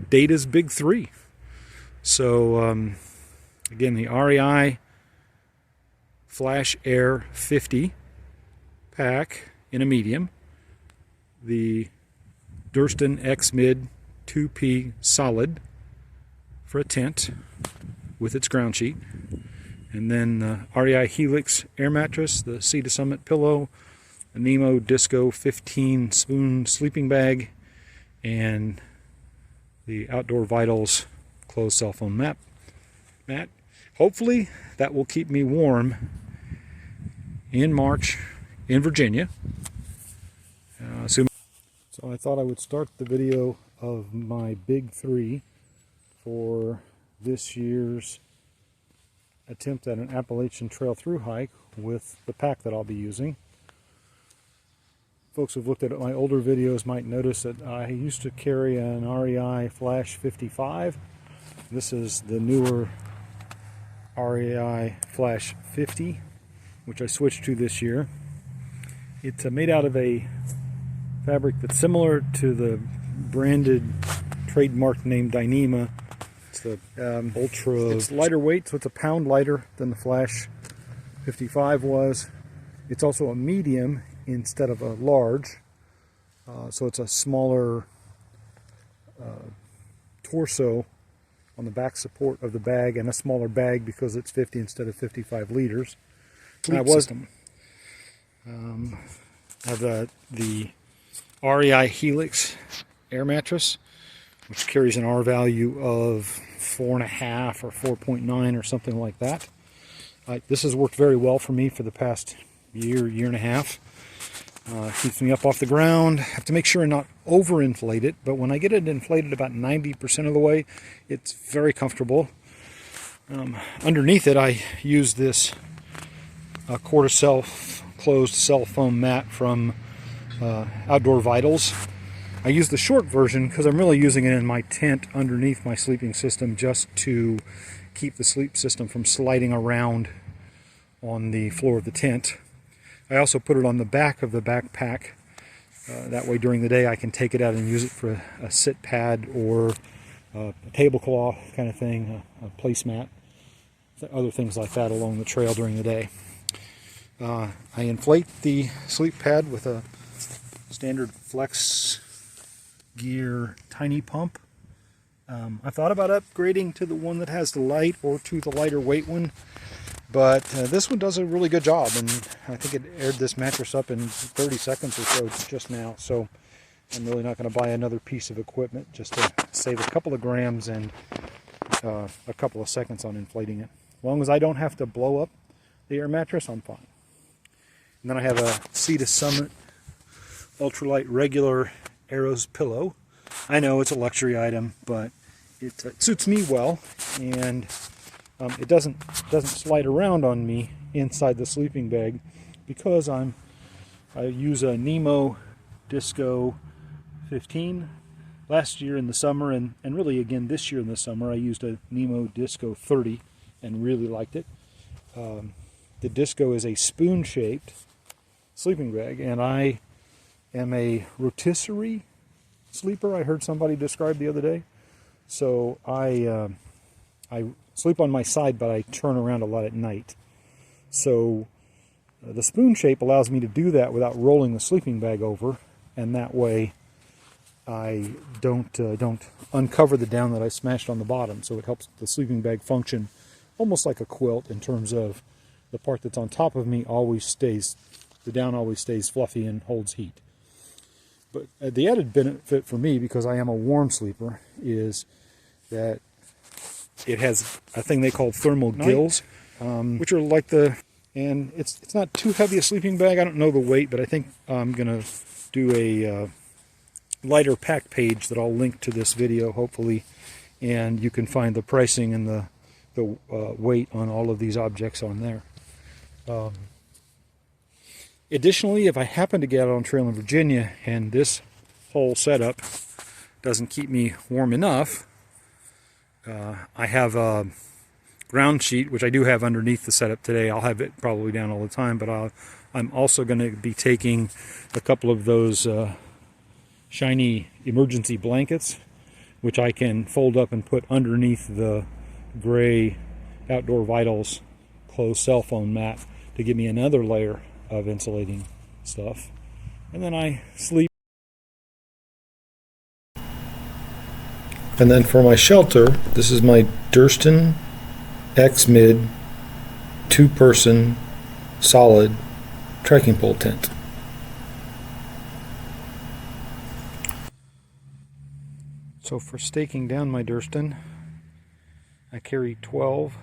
Data's big three. So again, the REI Flash Air 50 pack in a medium, the Durston X Mid 2P solid for a tent with its ground sheet, and then the REI Helix air mattress, the Sea to Summit pillow, the Nemo Disco 15 spoon sleeping bag, and the Outdoor Vitals closed cell phone mat. Hopefully that will keep me warm in March in Virginia. So I thought I would start the video of my big three for this year's attempt at an Appalachian Trail thru hike with the pack that I'll be using. Folks who've looked at my older videos might notice that I used to carry an REI Flash 55. This is the newer REI Flash 50, which I switched to this year. It's made out of a fabric that's similar to the branded trademark name Dyneema. It's the Ultra. It's lighter weight, so it's a pound lighter than the Flash 55 was. It's also a medium instead of a large, so it's a smaller torso on the back support of the bag, and a smaller bag because it's 50 instead of 55 liters. I have the REI Helix air mattress, which carries an R value of 4.5 or 4.9 or something like that. This has worked very well for me for the past year and a half. Keeps me up off the ground. I have to make sure and not overinflate it, but when I get it inflated about 90% of the way, it's very comfortable. Underneath it, I use this quarter closed cell foam mat from Outdoor Vitals. I use the short version because I'm really using it in my tent underneath my sleeping system, just to keep the sleep system from sliding around on the floor of the tent. I also put it on the back of the backpack. That way during the day I can take it out and use it for a sit pad or a tablecloth kind of thing, a placemat, other things like that along the trail during the day. I inflate the sleep pad with a standard Flex Gear tiny pump. I thought about upgrading to the one that has the light or to the lighter weight one, but this one does a really good job, and I think it aired this mattress up in 30 seconds or so just now, so I'm really not going to buy another piece of equipment just to save a couple of grams and a couple of seconds on inflating it. As long as I don't have to blow up the air mattress, I'm fine. And then I have a Sea to Summit ultralight regular Arrows pillow. I know it's a luxury item, but it suits me well, and it doesn't slide around on me inside the sleeping bag because I use a Nemo Disco 15. Last year in the summer, and really again this year in the summer, I used a Nemo Disco 30 and really liked it. The Disco is a spoon-shaped sleeping bag, and I am a rotisserie sleeper, I heard somebody describe the other day. So I sleep on my side, but I turn around a lot at night. So the spoon shape allows me to do that without rolling the sleeping bag over, and that way I don't uncover the down that I smashed on the bottom. So it helps the sleeping bag function almost like a quilt in terms of the part that's on top of me always stays, the down always stays fluffy and holds heat. But the added benefit for me, because I am a warm sleeper, is that it has a thing they call thermal gills, which are like and it's not too heavy a sleeping bag. I don't know the weight, but I think I'm going to do a lighter pack page that I'll link to this video, hopefully, and you can find the pricing and the weight on all of these objects on there. Additionally, if I happen to get out on trail in Virginia and this whole setup doesn't keep me warm enough, I have a ground sheet, which I do have underneath the setup today. I'll have it probably down all the time, but I'm also going to be taking a couple of those shiny emergency blankets which I can fold up and put underneath the gray Outdoor Vitals closed cell phone mat to give me another layer of insulating stuff. And then I sleep. And then for my shelter, this is my Durston X-Mid 2-person solid trekking pole tent. So for staking down my Durston, I carry 12,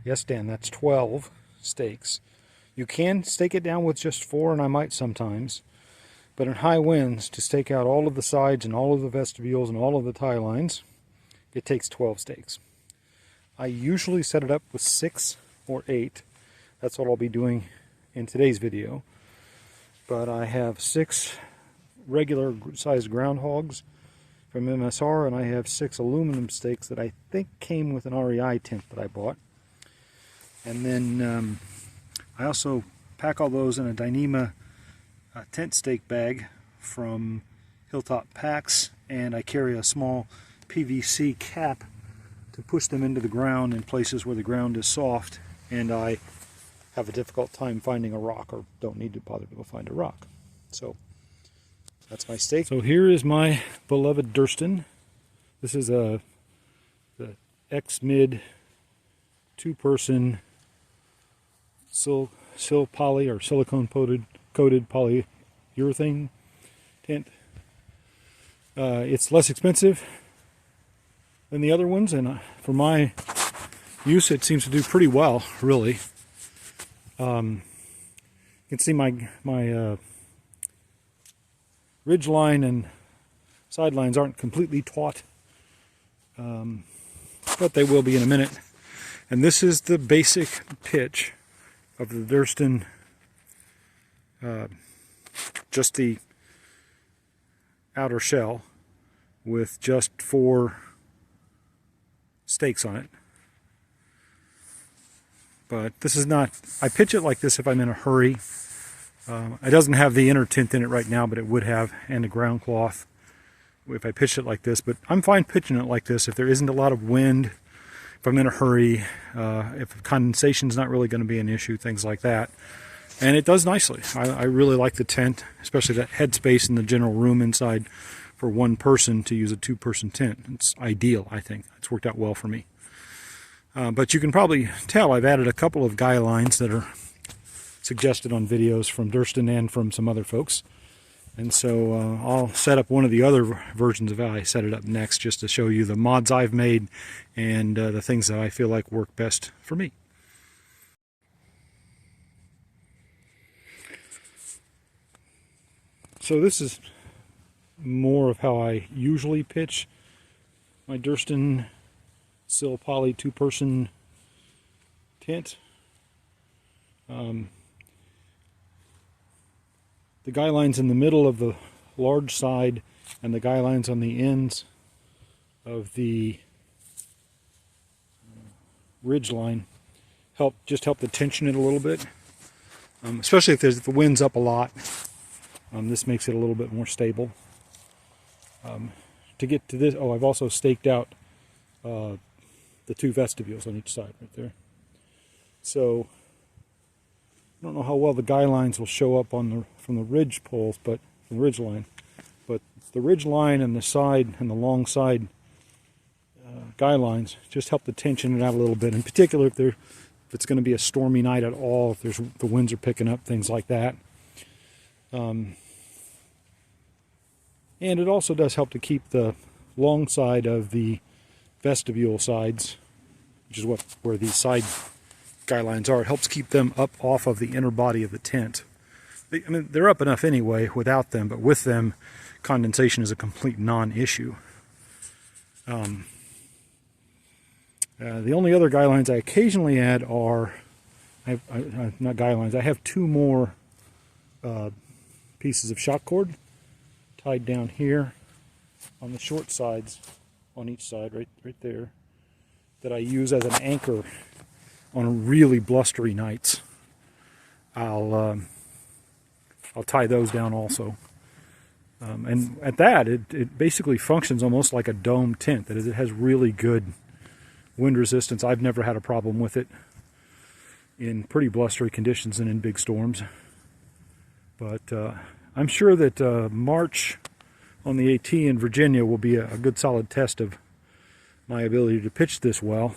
yes Dan, that's 12 stakes. You can stake it down with just 4, and I might sometimes, but in high winds, to stake out all of the sides and all of the vestibules and all of the tie lines, it takes 12 stakes. I usually set it up with 6 or 8. That's what I'll be doing in today's video. But I have 6 regular sized groundhogs from MSR, and I have 6 aluminum stakes that I think came with an REI tent that I bought. And then I also pack all those in a Dyneema tent stake bag from Hilltop Packs, and I carry a small PVC cap to push them into the ground in places where the ground is soft and I have a difficult time finding a rock, or don't need to bother to go find a rock. So that's my stake. So here is my beloved Durston. This is the X-Mid 2-person sil poly or silicone coated polyurethane tent. It's less expensive than the other ones, and for my use it seems to do pretty well, really. You can see my ridge line and sidelines aren't completely taut, but they will be in a minute. And this is the basic pitch of the Durston, just the outer shell with just 4 stakes on it. But this is not, I pitch it like this if I'm in a hurry. It doesn't have the inner tint in it right now, but it would have, and a ground cloth if I pitched it like this. But I'm fine pitching it like this if there isn't a lot of wind, if I'm in a hurry, if condensation's not really going to be an issue, things like that. And it does nicely. I really like the tent, especially that headspace in the general room inside for one person to use a 2-person tent. It's ideal, I think. It's worked out well for me. But you can probably tell I've added a couple of guy lines that are suggested on videos from Durston and from some other folks. And so I'll set up one of the other versions of how I set it up next, just to show you the mods I've made and the things that I feel like work best for me. So this is more of how I usually pitch my Durston Sil Poly 2-person tent. The guy lines in the middle of the large side and the guy lines on the ends of the ridge line help the tension it a little bit, especially if the wind's up a lot. This makes it a little bit more stable. To get to this, I've also staked out the 2 vestibules on each side right there. So I don't know how well the guy lines will show up on from the ridge poles, but from the ridge line. But the ridge line and the side and the long side guy lines just help the tension it out a little bit. In particular, if it's going to be a stormy night at all, if the winds are picking up, things like that. And it also does help to keep the long side of the vestibule sides, which is where these side guy lines are. It helps keep them up off of the inner body of the tent. I mean, they're up enough anyway without them, but with them, condensation is a complete non-issue. The only other guy lines I occasionally add are, not guy lines, I have 2 more pieces of shock cord tied down here on the short sides on each side, right there, that I use as an anchor on really blustery nights. I'll tie those down also. And at that, it basically functions almost like a dome tent. That is, it has really good wind resistance. I've never had a problem with it in pretty blustery conditions and in big storms. But I'm sure that March on the AT in Virginia will be a good solid test of my ability to pitch this well.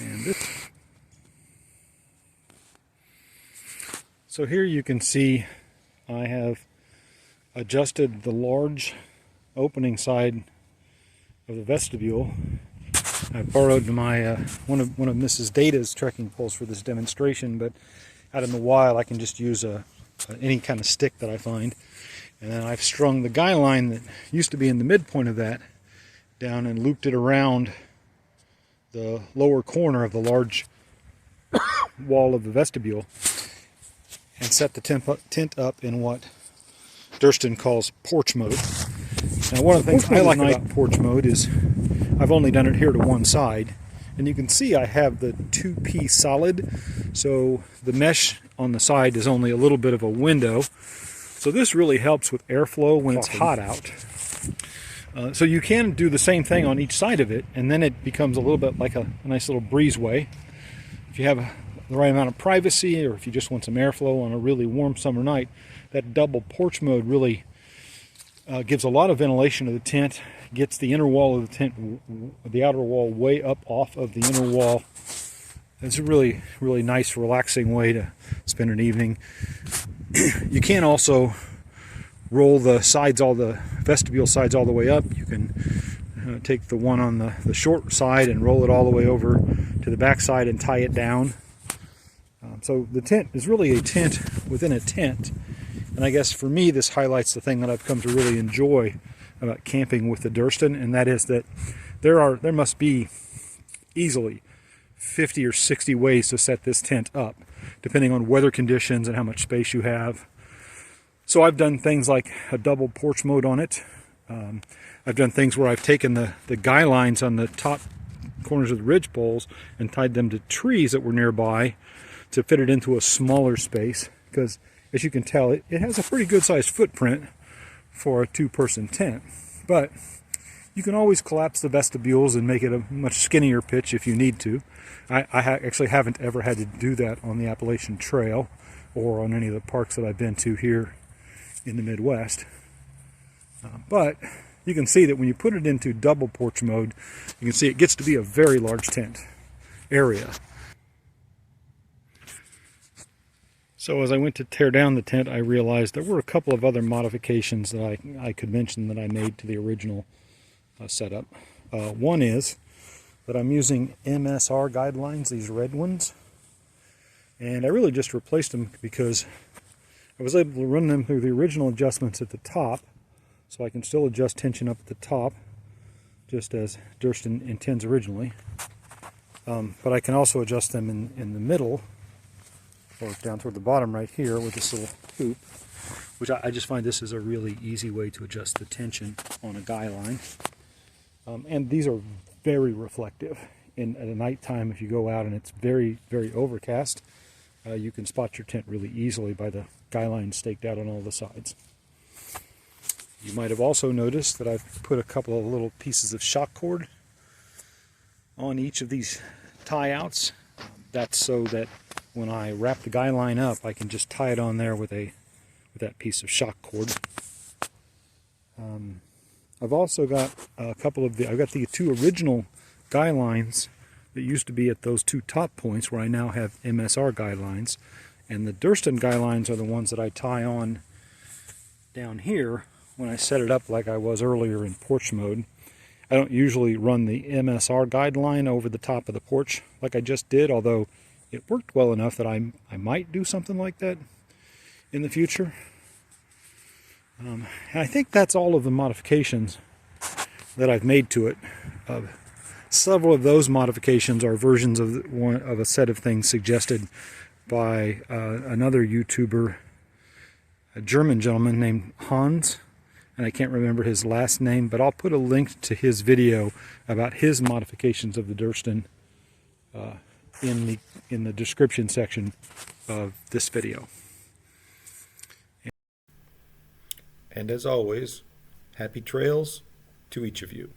And so here you can see I have adjusted the large opening side of the vestibule. I borrowed my one of Mrs. Data's trekking poles for this demonstration, but out in the wild I can just use any kind of stick that I find. And then I've strung the guy line that used to be in the midpoint of that down and looped it around the lower corner of the large wall of the vestibule and set the tent up in what Durston calls porch mode. Now, one of the things I like about porch mode is I've only done it here to one side, and you can see I have the 2P solid, so the mesh on the side is only a little bit of a window. So this really helps with airflow when it's hot out. So you can do the same thing on each side of it, and then it becomes a little bit like a nice little breezeway. If you have the right amount of privacy, or if you just want some airflow on a really warm summer night, that double porch mode really gives a lot of ventilation to the tent, gets the inner wall of the tent, the outer wall, way up off of the inner wall. It's a really, really nice, relaxing way to spend an evening. You can also roll the sides, all the vestibule sides all the way up. You can take the one on the short side and roll it all the way over to the back side and tie it down. So the tent is really a tent within a tent. And I guess for me, this highlights the thing that I've come to really enjoy about camping with the Durston, and that is that there must be easily 50 or 60 ways to set this tent up, depending on weather conditions and how much space you have. So I've done things like a double porch mode on it. I've done things where I've taken the guy lines on the top corners of the ridge poles and tied them to trees that were nearby to fit it into a smaller space, because as you can tell, it has a pretty good sized footprint for a two-person tent. But you can always collapse the vestibules and make it a much skinnier pitch if you need to. I actually haven't ever had to do that on the Appalachian Trail or on any of the parks that I've been to here in the Midwest. But you can see that when you put it into double porch mode, you can see it gets to be a very large tent area. So as I went to tear down the tent, I realized there were a couple of other modifications that I could mention that I made to the original setup. One is that I'm using MSR guidelines, these red ones, and I really just replaced them because I was able to run them through the original adjustments at the top, so I can still adjust tension up at the top, just as Durston intends originally. But I can also adjust them in the middle, or down toward the bottom right here with this little hoop, which I just find this is a really easy way to adjust the tension on a guy line. And these are very reflective. At a nighttime, if you go out and it's very, very overcast, you can spot your tent really easily by the guy line staked out on all the sides. You might have also noticed that I've put a couple of little pieces of shock cord on each of these tie-outs. That's so that when I wrap the guy line up, I can just tie it on there with that piece of shock cord. I've also got I've got the two original guy lines that used to be at those two top points where I now have MSR guy lines. And the Durston guy lines are the ones that I tie on down here when I set it up like I was earlier in porch mode. I don't usually run the MSR guide line over the top of the porch like I just did, although it worked well enough that I might do something like that in the future. And I think that's all of the modifications that I've made to it. Several of those modifications are versions of a set of things suggested by another YouTuber, a German gentleman named Hans, and I can't remember his last name, but I'll put a link to his video about his modifications of the Durston in the description section of this video. And as always, happy trails to each of you.